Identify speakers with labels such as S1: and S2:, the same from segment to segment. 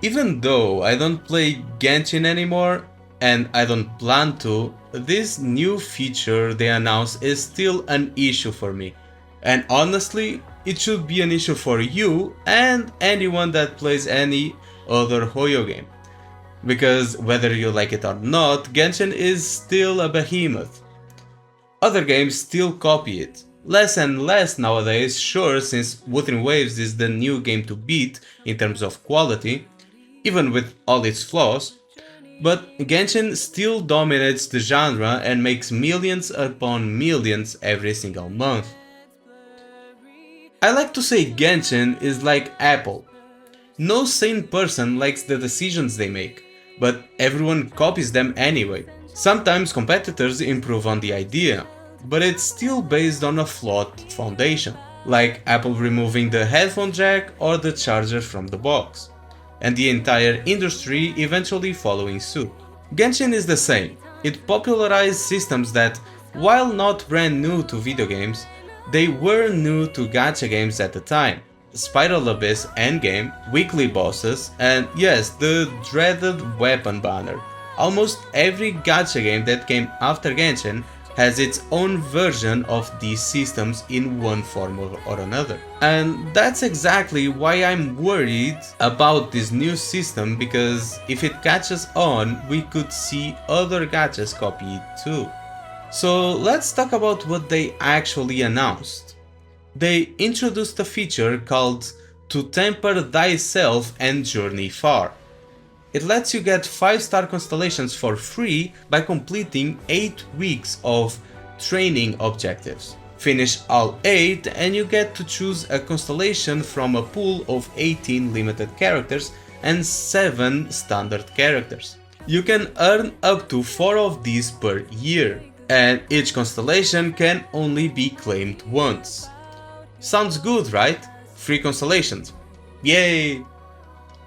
S1: Even though I don't play Genshin anymore, and I don't plan to, this new feature they announced is still an issue for me. And honestly, it should be an issue for you and anyone that plays any other Hoyo game. Because whether you like it or not, Genshin is still a behemoth. Other games still copy it. Less and less nowadays, sure, since Wuthering Waves is the new game to beat in terms of quality, even with all its flaws, but Genshin still dominates the genre and makes millions upon millions every single month. I like to say Genshin is like Apple. No sane person likes the decisions they make, but everyone copies them anyway. Sometimes competitors improve on the idea, but it's still based on a flawed foundation, like Apple removing the headphone jack or the charger from the box, and the entire industry eventually following suit. Genshin is the same. It popularized systems that, while not brand new to video games, they were new to gacha games at the time. Spiral Abyss endgame, weekly bosses, and yes, the dreaded weapon banner. Almost every gacha game that came after Genshin has its own version of these systems in one form or another. And that's exactly why I'm worried about this new system, because if it catches on, we could see other gachas copy it too. So let's talk about what they actually announced. They introduced a feature called To Temper Thyself and Journey Far. It lets you get 5-star constellations for free by completing 8 weeks of training objectives. Finish all 8 and you get to choose a constellation from a pool of 18 limited characters and 7 standard characters. You can earn up to 4 of these per year, and each constellation can only be claimed once. Sounds good, right? Free constellations. Yay!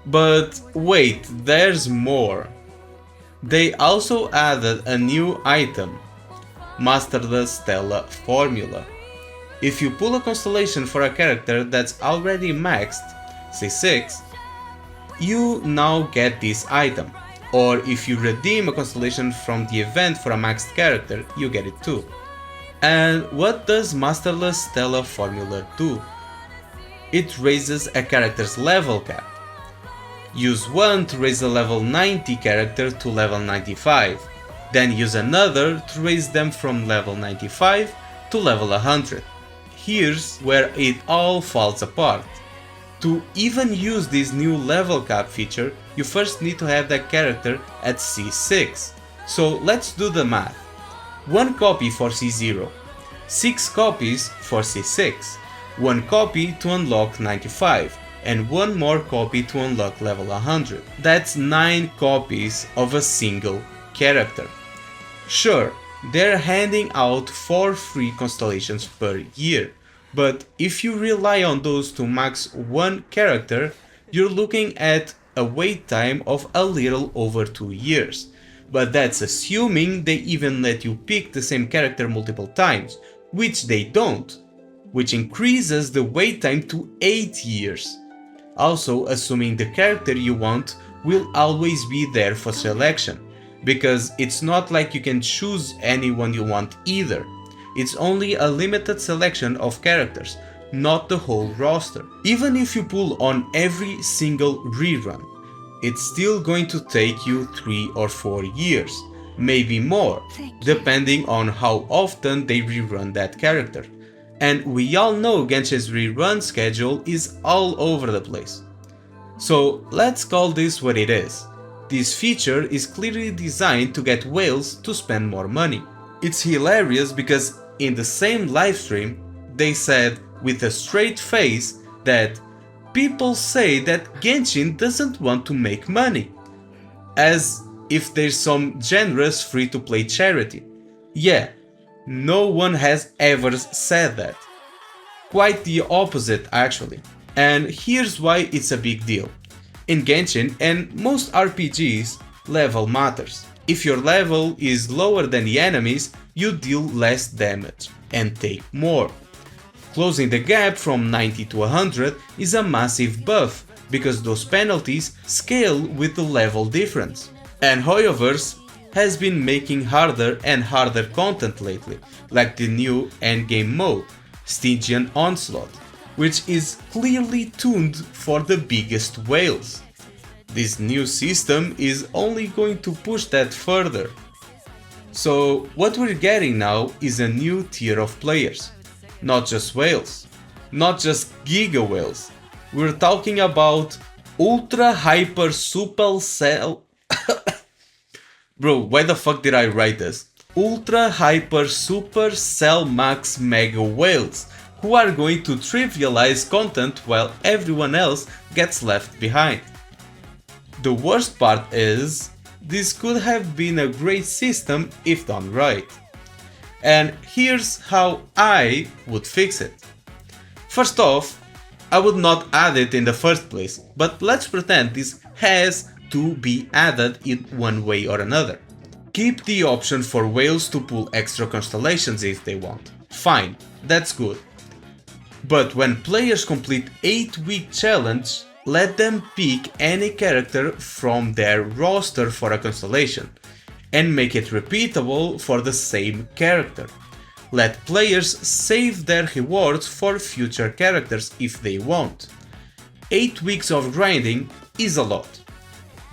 S1: But wait, there's more. They also added a new item, Master the Stella Formula. If you pull a constellation for a character that's already maxed, say 6, you now get this item. Or if you redeem a constellation from the event for a maxed character, you get it too. And what does Master the Stella Formula do? It raises a character's level cap. Use one to raise a level 90 character to level 95, then use another to raise them from level 95 to level 100. Here's where it all falls apart. To even use this new level cap feature, you first need to have that character at C6. So let's do the math. 1 copy for C0, 6 copies for C6, 1 copy to unlock 95, and 1 more copy to unlock level 100. That's 9 copies of a single character. Sure, they're handing out 4 free constellations per year, but if you rely on those to max 1 character, you're looking at a wait time of a little over 2 years. But that's assuming they even let you pick the same character multiple times, which they don't, which increases the wait time to 8 years. Also assuming the character you want will always be there for selection, because it's not like you can choose anyone you want either. It's only a limited selection of characters, not the whole roster. Even if you pull on every single rerun, it's still going to take you 3 or 4 years, maybe more, depending on how often they rerun that character. And we all know Genshin's rerun schedule is all over the place. So let's call this what it is. This feature is clearly designed to get whales to spend more money. It's hilarious because in the same livestream, they said with a straight face that people say that Genshin doesn't want to make money. As if there's some generous free-to-play charity. Yeah, no one has ever said that. Quite the opposite actually. And here's why it's a big deal. In Genshin and most RPGs, level matters. If your level is lower than the enemies, you deal less damage and take more. Closing the gap from 90 to 100 is a massive buff, because those penalties scale with the level difference. And Hoyoverse has been making harder and harder content lately, like the new endgame mode, Stygian Onslaught, which is clearly tuned for the biggest whales. This new system is only going to push that further. So what we're getting now is a new tier of players. Not just whales, not just giga whales. We're talking about ultra hyper super cell. Bro, why the fuck did I write this? Ultra hyper super cell max mega whales, who are going to trivialize content while everyone else gets left behind. The worst part is, this could have been a great system if done right. And here's how I would fix it. First off, I would not add it in the first place, but let's pretend this has to be added in one way or another. Keep the option for whales to pull extra constellations if they want. Fine, that's good. But when players complete 8-week challenge, let them pick any character from their roster for a constellation, and make it repeatable for the same character. Let players save their rewards for future characters if they want. 8 weeks of grinding is a lot.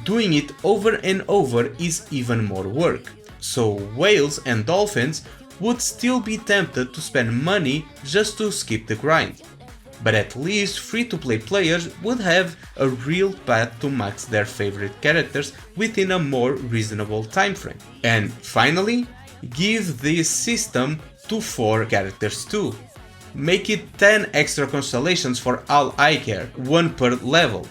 S1: Doing it over and over is even more work, so whales and dolphins would still be tempted to spend money just to skip the grind. But at least free-to-play players would have a real path to max their favorite characters within a more reasonable timeframe. And finally, give this system to 4 characters too. Make it 10 extra constellations for all I care, 1 per level.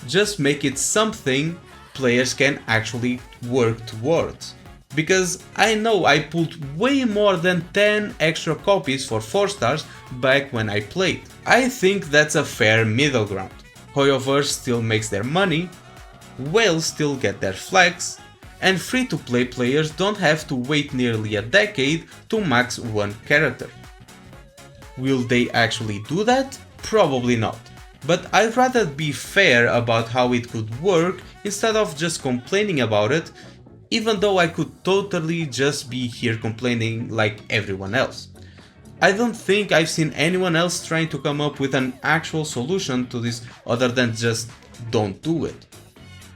S1: Just make it something players can actually work towards. Because I know I pulled way more than 10 extra copies for 4 stars back when I played. I think that's a fair middle ground. Hoyoverse still makes their money, whales still get their flags, and free-to-play players don't have to wait nearly a decade to max 1 character. Will they actually do that? Probably not. But I'd rather be fair about how it could work instead of just complaining about it, even though I could totally just be here complaining like everyone else. I don't think I've seen anyone else trying to come up with an actual solution to this other than just don't do it.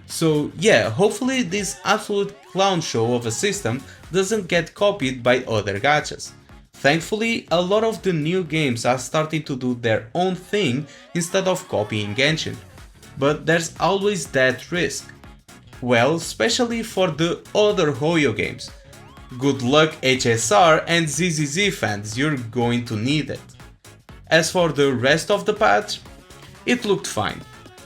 S1: So yeah, hopefully this absolute clown show of a system doesn't get copied by other gachas. Thankfully, a lot of the new games are starting to do their own thing instead of copying Genshin, but there's always that risk. Well, especially for the other Hoyo games. Good luck HSR and ZZZ fans, you're going to need it. As for the rest of the patch, it looked fine.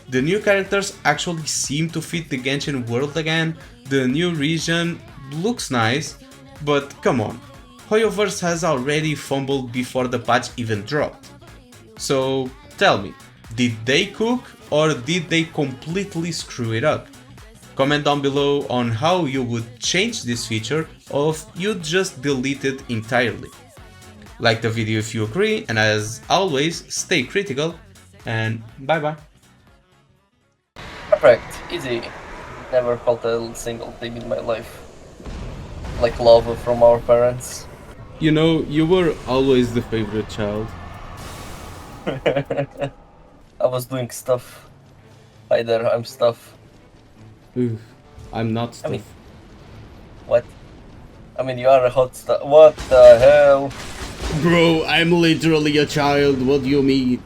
S1: The new characters actually seem to fit the Genshin world again, the new region looks nice, but come on, Hoyoverse has already fumbled before the patch even dropped. So tell me, did they cook or did they completely screw it up? Comment down below on how you would change this feature or if you'd just delete it entirely. Like the video if you agree, and as always, stay critical, and bye bye.
S2: Perfect, easy. Never felt a single thing in my life. Like love from our parents.
S1: You know, you were always the favorite child.
S2: I was doing stuff. Hi there, I'm stuff.
S1: Oof, I'm not stuff.
S2: I mean, what? I mean, you are a hot stuff. What the hell?
S1: Bro, I'm literally a child, what do you mean?